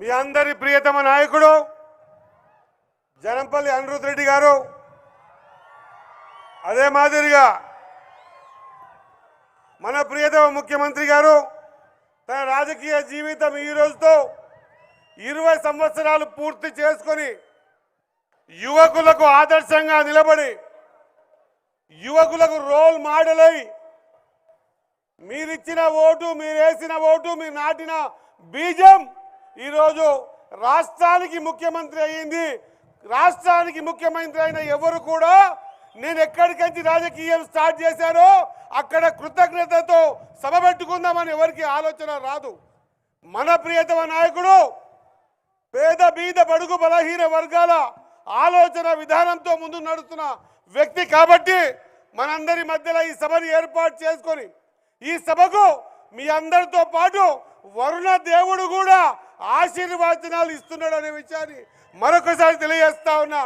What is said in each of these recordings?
మీ అందరి ప్రియతమ నాయకుడు జనంపల్లి అనిరుద్ రెడ్డి గారు, అదే మాదిరిగా మన ప్రియతమ ముఖ్యమంత్రి గారు తన రాజకీయ జీవితం ఈ రోజుతో 20 సంవత్సరాలు పూర్తి చేసుకొని యువకులకు ఆదర్శంగా నిలబడి యువకులకు రోల్ మోడల్ అయి మీరిచ్చిన ఓటు, మీరేసిన ఓటు, మీరు నాటిన బీజం ఈరోజు రాష్ట్రానికి ముఖ్యమంత్రి అయ్యింది. రాష్ట్రానికి ముఖ్యమంత్రి అయిన ఎవరు కూడా నేను ఎక్కడికంచి రాజకీయం స్టార్ట్ చేశానో అక్కడ కృతజ్ఞతతో సభ పెట్టుకుందామని ఎవరికి ఆలోచన రాదు. మన ప్రియతమ నాయకుడు పేద బీద బడుగు బలహీన వర్గాల ఆలోచన విధానంతో ముందు నడుస్తున్న వ్యక్తి కాబట్టి మనందరి మధ్యలో ఈ సభని ఏర్పాటు చేసుకొని ఈ సభకు మీ అందరితో పాటు వరుణ దేవుడు కూడా ఆశీర్వచనాలు ఇస్తున్నాడు అనే విషయాన్ని మరొకసారి తెలియజేస్తా ఉన్నా.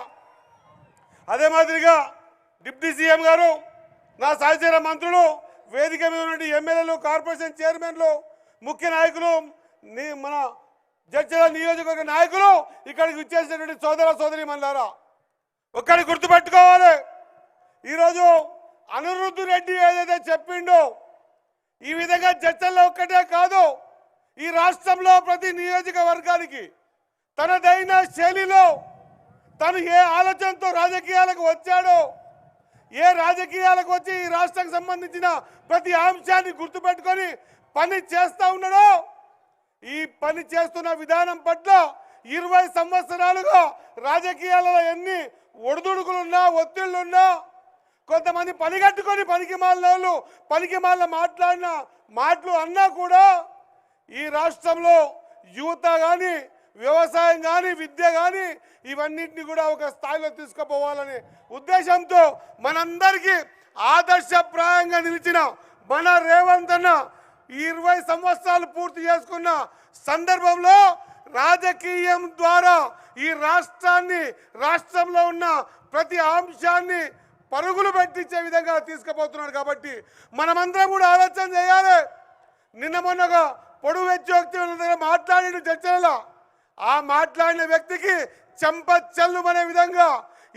అదే మాదిరిగా డిప్యూటీ సీఎం గారు, నా సహచర మంత్రులు, వేదిక మీద ఉన్న ఎమ్మెల్యేలు, కార్పొరేషన్ చైర్మన్లు, ముఖ్య నాయకులు, మన జడ్చర్ల నియోజకవర్గ నాయకులు, ఇక్కడికి వచ్చేసినటువంటి సోదర సోదరీమణులారా, ఒక్కడి గుర్తుపెట్టుకోవాలి. ఈరోజు అనిరుద్ రెడ్డి ఏదైతే చెప్పిండో ఈ విధంగా జడ్చర్ల ఒక్కటే కాదు, ఈ రాష్ట్రంలో ప్రతి నియోజకవర్గానికి తనదైన శైలిలో తను ఏ ఆలోచనతో రాజకీయాలకు వచ్చాడో, ఏ రాజకీయాలకు వచ్చి ఈ రాష్ట్రానికి సంబంధించిన ప్రతి అంశాన్ని గుర్తుపెట్టుకొని పని చేస్తూ ఉన్నాడో, ఈ పని చేస్తున్న విధానం పట్ల 20 సంవత్సరాలుగా రాజకీయాలలో ఎన్ని ఒడిదుడుకులున్నా, ఒత్తిళ్లున్నా, కొంతమంది పనిగట్టుకొని పనికి మాలిన మాట్లాడిన మాటలు అన్నా కూడా ఈ రాష్ట్రంలో యువత కానీ, వ్యవసాయం కానీ, విద్య కానీ ఇవన్నింటినీ కూడా ఒక స్థాయిలో తీసుకుపోవాలనే ఉద్దేశంతో మనందరికీ ఆదర్శప్రాయంగా నిలిచిన మన రేవంత్ అన్న 20 సంవత్సరాలు పూర్తి చేసుకున్న సందర్భంలో రాజకీయం ద్వారా ఈ రాష్ట్రంలో ఉన్న ప్రతి అంశాన్ని పరుగులు పెట్టించే విధంగా తీసుకుపోతున్నాడు. కాబట్టి మనమందరం కూడా ఆలోచన చేయాలి. నిన్న మొన్నగా పొడుగు వ్యక్తి దగ్గర మాట్లాడిన చర్చలలో ఆ మాట్లాడిన వ్యక్తికి చెంపచెల్లుమనే విధంగా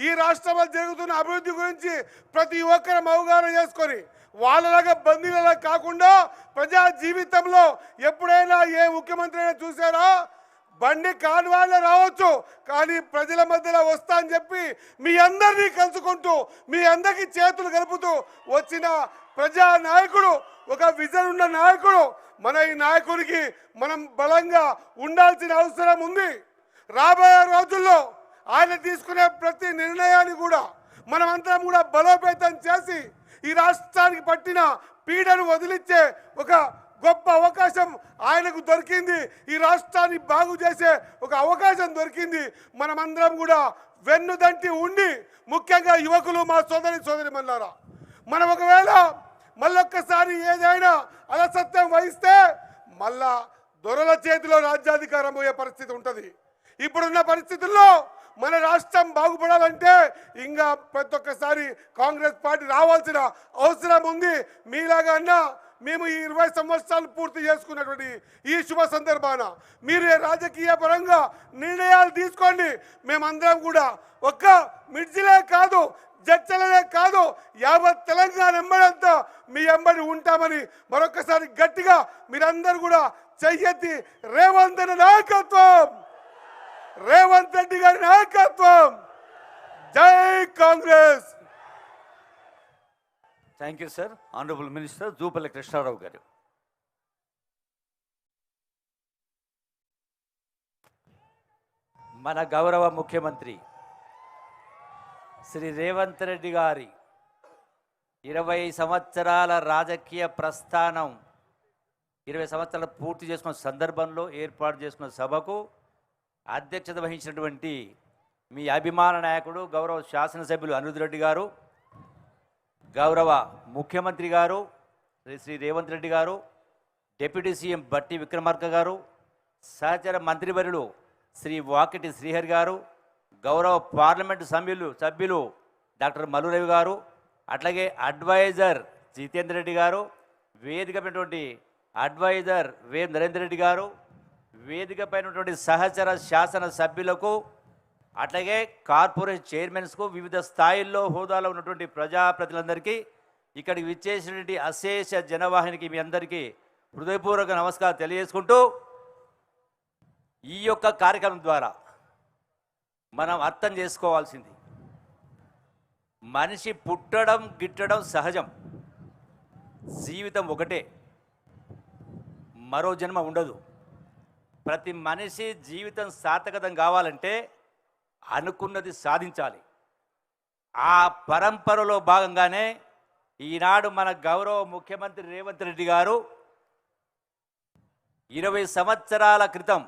ఈ రాష్ట్రంలో జరుగుతున్న అభివృద్ధి గురించి ప్రతి ఒక్కరు అవగాహన చేసుకొని వాళ్ళలాగా బందీలలా కాకుండా ప్రజా జీవితంలో ఎప్పుడైనా ఏ ముఖ్యమంత్రి అయినా చూసారా? బండి కానివాళ్ళే రావచ్చు, కానీ ప్రజల మధ్యలో వస్తా అని చెప్పి మీ అందరినీ కలుసుకుంటూ మీ అందరికీ చేతులు కలుపుతూ వచ్చిన ప్రజా నాయకుడు, ఒక విజన్ ఉన్న నాయకుడు. మన ఈ నాయకుడికి మనం బలంగా ఉండాల్సిన అవసరం ఉంది. రాబోయే రోజుల్లో ఆయన తీసుకునే ప్రతి నిర్ణయాన్ని కూడా మనమందరం కూడా బలోపేతం చేసి ఈ రాష్ట్రానికి పట్టిన పీడను వదిలించే ఒక గొప్ప అవకాశం ఆయనకు దొరికింది. ఈ రాష్ట్రాన్ని బాగు చేసే ఒక అవకాశం దొరికింది. మనమందరం కూడా వెన్నుదంటి ఉండి, ముఖ్యంగా యువకులు, మా సోదరీమణులారా, మనం ఒకవేళ మళ్ళొక్కసారి ఏదైనా అలసత్వం వహిస్తే మళ్ళా దొరల చేతిలో రాజ్యాధికారం పోయే పరిస్థితి ఉంటుంది. ఇప్పుడున్న పరిస్థితుల్లో మన రాష్ట్రం బాగుపడాలంటే ఇంకా ప్రతి ఒక్కసారి కాంగ్రెస్ పార్టీ రావాల్సిన అవసరం ఉంది. మీలాగా అన్నా మేము ఈ 20 సంవత్సరాలు పూర్తి చేసుకున్నటువంటి ఈ శుభ సందర్భాన మీరు రాజకీయ పరంగా నిర్ణయాలు తీసుకోండి. మేమందరం కూడా ఒక్క మిర్జిలే కాదు, జడ్చలనే కాదు, యావత్ తెలంగాణ ఎంబడంతా మీ ఎంబడి ఉంటామని మరొకసారి గట్టిగా మీరందరూ కూడా చెయ్యెత్తి రేవంత్ నాయకత్వం, రేవంత్ రెడ్డి గారి నాయకత్వం, జై Congress. Thank you sir. Honourable minister Jupally Krishnarao గారు. మన గౌరవ ముఖ్యమంత్రి శ్రీ రేవంత్ రెడ్డి గారి 20 సంవత్సరాల రాజకీయ ప్రస్థానం 20 సంవత్సరాలు పూర్తి చేసుకున్న సందర్భంలో ఏర్పాటు చేసుకున్న సభకు అధ్యక్షత వహించినటువంటి మీ అభిమాన నాయకుడు గౌరవ శాసనసభ్యులు అనిరుద్ రెడ్డి గారు, గౌరవ ముఖ్యమంత్రి గారు శ్రీ రేవంత్ రెడ్డి గారు, డిప్యూటీ సీఎం బట్టి విక్రమార్క గారు, సహచర మంత్రివర్యులు శ్రీ వాకిటి శ్రీహరి గారు, గౌరవ పార్లమెంటు సభ్యులు డాక్టర్ మల్లురవి గారు, అట్లాగే అడ్వైజర్ జితేందర్ రెడ్డి గారు, వేదికమైనటువంటి అడ్వైజర్ వే నరేందర్ రెడ్డి గారు, వేదిక పైన ఉన్నటువంటి సహచర శాసన సభ్యులకు అట్లాగే కార్పొరేషన్ చైర్మన్స్కు వివిధ స్థాయిల్లో హోదాలో ఉన్నటువంటి ప్రజాప్రతినిధులందరికీ ఇక్కడికి విచ్చేసినటువంటి అశేష జనవాహినికి మీ అందరికీ హృదయపూర్వక నమస్కారం తెలియజేసుకుంటూ ఈ యొక్క కార్యక్రమం ద్వారా మనం అర్థం చేసుకోవాల్సింది మనిషి పుట్టడం గిట్టడం సహజం, జీవితం ఒకటే, మరో జన్మ ఉండదు. ప్రతి మనిషి జీవితం సార్థకతం కావాలంటే అనుకున్నది సాధించాలి. ఆ పరంపరలో భాగంగానే ఈనాడు మన గౌరవ ముఖ్యమంత్రి రేవంత్ రెడ్డి గారు 20 సంవత్సరాల క్రితం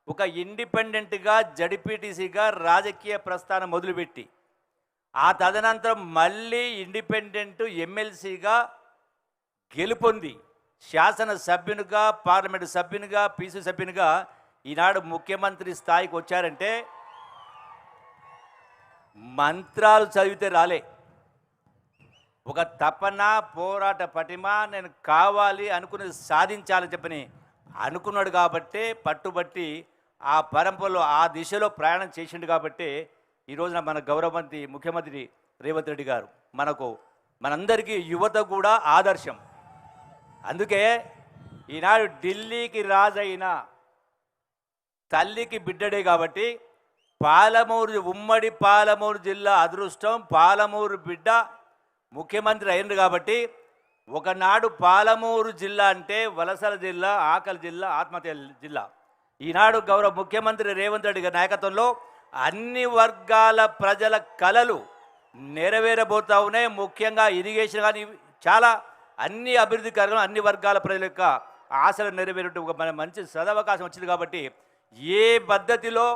ఒక ఇండిపెండెంట్గా జడ్పీటీసీగా రాజకీయ ప్రస్థానం మొదలుపెట్టి ఆ తదనంతరం మళ్ళీ ఇండిపెండెంట్ ఎమ్మెల్సీగా గెలుపొంది శాసన సభ్యునిగా, పార్లమెంటు సభ్యునిగా, పీసీ సభ్యునిగా ఈనాడు ముఖ్యమంత్రి స్థాయికి వచ్చారంటే మంత్రాలు చదివితే రాలే, ఒక తపన, పోరాట పటిమ, నేను కావాలి అనుకున్నది సాధించాలని చెప్పని అనుకున్నాడు కాబట్టే పట్టుబట్టి ఆ పరంపరలో ఆ దిశలో ప్రయాణం చేసిండు కాబట్టి ఈ రోజున మన గౌరవమంత్రి ముఖ్యమంత్రి రేవంత్ రెడ్డి గారు మనందరికీ యువత కూడా ఆదర్శం. అందుకే ఈనాడు ఢిల్లీకి రాజైన తల్లికి బిడ్డడే కాబట్టి ఉమ్మడి పాలమూరు జిల్లా అదృష్టం, పాలమూరు బిడ్డ ముఖ్యమంత్రి అయినరు కాబట్టి ఒకనాడు పాలమూరు జిల్లా అంటే వలసల జిల్లా, ఆకలి జిల్లా, ఆత్మహత్య జిల్లా. ఈనాడు గౌరవ ముఖ్యమంత్రి రేవంత్ రెడ్డి గారి నాయకత్వంలో అన్ని వర్గాల ప్రజల కలలు నెరవేరబోతా ఉన్నాయి. ముఖ్యంగా ఇరిగేషన్ కానీ చాలా అన్ని అభివృద్ధి కార్యక్రమాలు అన్ని వర్గాల ప్రజల యొక్క ఆశలు నెరవేరే ఒక మంచి సదవకాశం వచ్చింది కాబట్టి ఏ పద్ధతిలో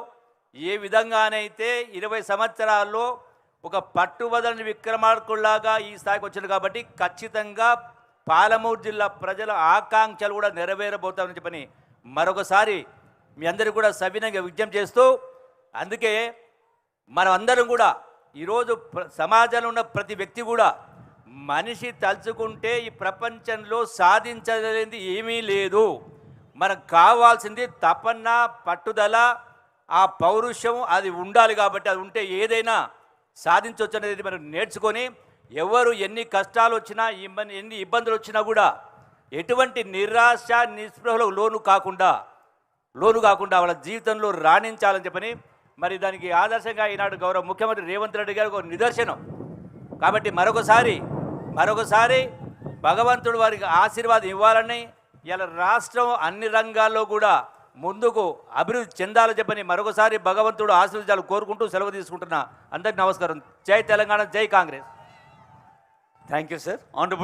ఏ విధంగానైతే 20 సంవత్సరాల్లో ఒక పట్టువదలని విక్రమార్కుల్లాగా ఈ స్థాయికి వచ్చింది కాబట్టి ఖచ్చితంగా పాలమూరు జిల్లా ప్రజల ఆకాంక్షలు కూడా నెరవేరబోతామని చెప్పని మరొకసారి మీ అందరికీ కూడా సవినయంగా విజ్ఞప్తి చేస్తూ, అందుకే మనం అందరం కూడా ఈరోజు సమాజంలో ఉన్న ప్రతి వ్యక్తి కూడా మనిషి తలుచుకుంటే ఈ ప్రపంచంలో సాధించలేనిది ఏమీ లేదు. మనకు కావాల్సింది తపన, పట్టుదల, ఆ పౌరుషం అది ఉండాలి. కాబట్టి అది ఉంటే ఏదైనా సాధించవచ్చు అనేది మనం నేర్చుకొని ఎవరు ఎన్ని కష్టాలు వచ్చినా ఎన్ని ఇబ్బందులు వచ్చినా కూడా ఎటువంటి నిరాశ నిస్పృహలకు లోను కాకుండా వాళ్ళ జీవితంలో రాణించాలని చెప్పని మరి దానికి ఆదర్శంగా ఈనాడు గౌరవ ముఖ్యమంత్రి రేవంత్ రెడ్డి గారికి ఒక నిదర్శనం. కాబట్టి మరొకసారి భగవంతుడు వారికి ఆశీర్వాదం ఇవ్వాలని, ఇలా రాష్ట్రం అన్ని రంగాల్లో కూడా ముందుకు అభివృద్ధి చెందాలని చెప్పని మరొకసారి భగవంతుడు ఆశీర్వాదాలు కోరుకుంటూ సెలవు తీసుకుంటున్నా. అందరికీ నమస్కారం. జై తెలంగాణ, జై Congress. Thank you sir. Honourable